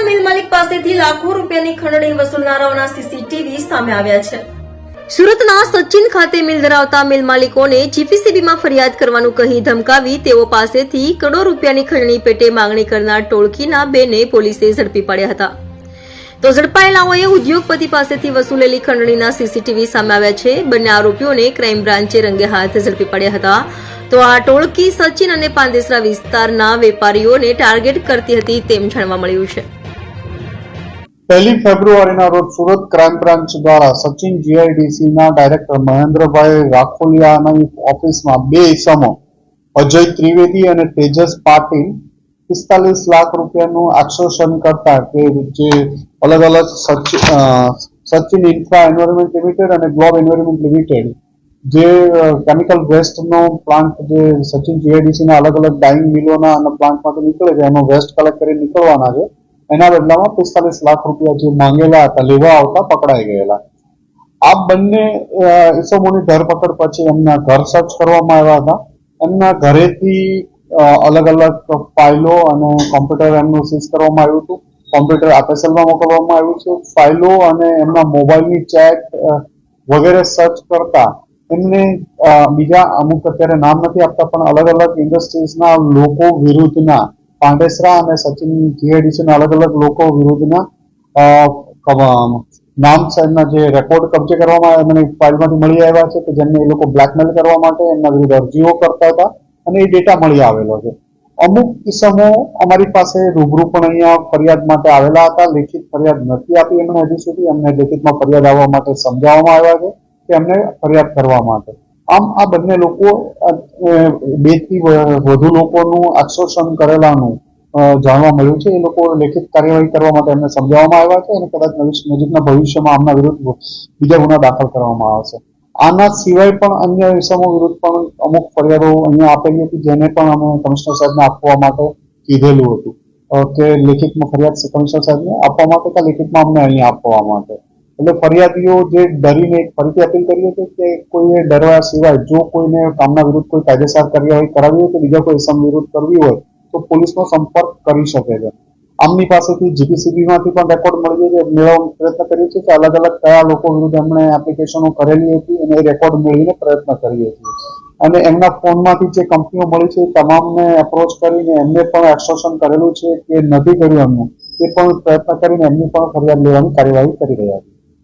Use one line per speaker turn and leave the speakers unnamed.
સુરતના મિલ માલિક પાસેથી લાખો રૂપિયાની ખંડણી વસૂલનારાઓના સીસીટીવી સામે આવ્યા છે। સુરતના સચિન ખાતે મિલ ધરાવતા મિલ માલિકોને જીપીસીબીમાં ફરિયાદ કરવાનું કહી ધમકાવી તેઓ પાસેથી કરોડો રૂપિયાની ખંડણી પેટે માંગણી કરનાર ટોળકીના બેને પોલીસે ઝડપી પાડ્યા હતા। તો ઝડપાયેલાઓએ ઉદ્યોગપતિ પાસેથી વસૂલેલી ખંડણીના સીસીટીવી સામે આવ્યા છે। બંને આરોપીઓને ક્રાઇમ બ્રાન્ચે રંગે હાથ ઝડપી પાડ્યા હતા। તો આ ટોળકી સચિન અને પાંદેસરા વિસ્તારના વેપારીઓને ટાર્ગેટ કરતી હતી તેમ જાણવા મળ્યું છે।
1 ફેબ્રુઆરીના રોજ સુરત ક્રાઇમ બ્રાન્ચ દ્વારા સચિન જીઆઈડીસીના ડાયરેક્ટર મહેન્દ્રભાઈ રાખોલિયાની ઓફિસમાં બે ઇસમો અજય ત્રિવેદી અને તેજસ પાટીલ 45 લાખ રૂપિયાનું આક્ષેપણ કરતા કે જે અલગ અલગ સચિન ઇન્ફ્રા એન્વાયરમેન્ટ લિમિટેડ અને ગ્લોબ એન્વાયરમેન્ટ લિમિટેડ જે કેમિકલ વેસ્ટનો પ્લાન્ટ જે સચિન જીઆઈડીસીના અલગ અલગ ડાઇંગ મિલોના અને પ્લાન્ટમાંથી નીકળે છે એનો વેસ્ટ કલેક્ટ કરી નીકળવાના છે। એના બદલામાં 45 લાખ રૂપિયા જે માંગેલા હતા લેવા આવતા પકડાઈ ગયેલા। આ બંને ઇસમોની ધરપકડ પછી એમના ઘર સર્ચ કરવામાં આવ્યા હતા। એમના ઘરેથી અલગ અલગ ફાઇલો અને કોમ્પ્યુટર એમનું સીઝ કરવામાં આવ્યું હતું। કોમ્પ્યુટર આરએસએલમાં મોકલવામાં આવ્યું છે। ફાઇલો અને એમના મોબાઈલની ચેટ વગેરે સર્ચ કરતા એમને બીજા અમુક અત્યારે નામ નથી આપતા પણ અલગ અલગ ઇન્ડસ્ટ્રીઝના લોકો વિરુદ્ધના પાંડેસરા અને સચિન જીઆઈડીસીના અલગ અલગ લોકો વિરુદ્ધના નામ સાહેબના જે રેકોર્ડ કબજે કરવામાં મને ફાઇલમાંથી મળી આવ્યા છે કે જેમને એ લોકો બ્લેકમેલ કરવા માટે એમના વિરુદ્ધ અરજીઓ કરતા હતા અને એ ડેટા મળી આવેલો છે। અમુક કિસ્સામો અમારી પાસે રૂબરૂ પણ અહીંયા ફરિયાદ માટે આવેલા હતા। લેખિત ફરિયાદ નથી આપી એમણે હજી સુધી। એમને લેખિતમાં ફરિયાદ આવવા માટે સમજાવવામાં આવ્યા છે કે એમને ફરિયાદ કરવા માટે। આમ આ બંને લોકો 2 થી વધુ લોકોનું આક્ષેપણ કરેલાનું જાણવા મળ્યું છે। એ લોકો લેખિત કાર્યવાહી કરવા માટે એમને સમજાવવામાં આવ્યા છે અને કદાચ નજીકના ભવિષ્યમાં આમના વિરુદ્ધ બીજા ગુના દાખલ કરવામાં આવશે। આના સિવાય પણ અન્ય ઇસમો વિરુદ્ધ પણ અમુક ફરિયાદો અહીંયા આપેલી હતી જેને પણ અમે કમિશનર સાહેબને આપવા માટે કીધેલું હતું કે લેખિતમાં ફરિયાદ કમિશનર સાહેબને આપવા માટે કે લેખિતમાં અમને અહીંયા આપવા માટે। એટલે ફરિયાદીઓ જે ડરીને ફરીથી અપીલ કરીએ છીએ કે કોઈને ડરવા સિવાય જો કોઈને કામના વિરુદ્ધ કોઈ કાયદેસર કાર્યવાહી કરાવી હોય કે બીજા કોઈ ઇસમ વિરુદ્ધ કરવી હોય તો પોલીસનો સંપર્ક કરી શકે છે। આમની પાસેથી જીપીસીબીમાંથી પણ રેકોર્ડ મળી જાય મેળવવાનો પ્રયત્ન કરીએ છીએ કે અલગ અલગ કયા લોકો વિરુદ્ધ એમણે એપ્લિકેશનો કરેલી હતી અને એ રેકોર્ડ મેળવીને પ્રયત્ન કરીએ છીએ અને એમના ફોનમાંથી જે કંપનીઓ મળી છે તમામને એપ્રોચ કરીને એમને પણ એક્સટોર્શન કરેલું છે કે નથી કર્યું એમનું એ પણ પ્રયત્ન કરીને એમની પણ ફરિયાદ લેવાની કાર્યવાહી કરી રહ્યા છીએ।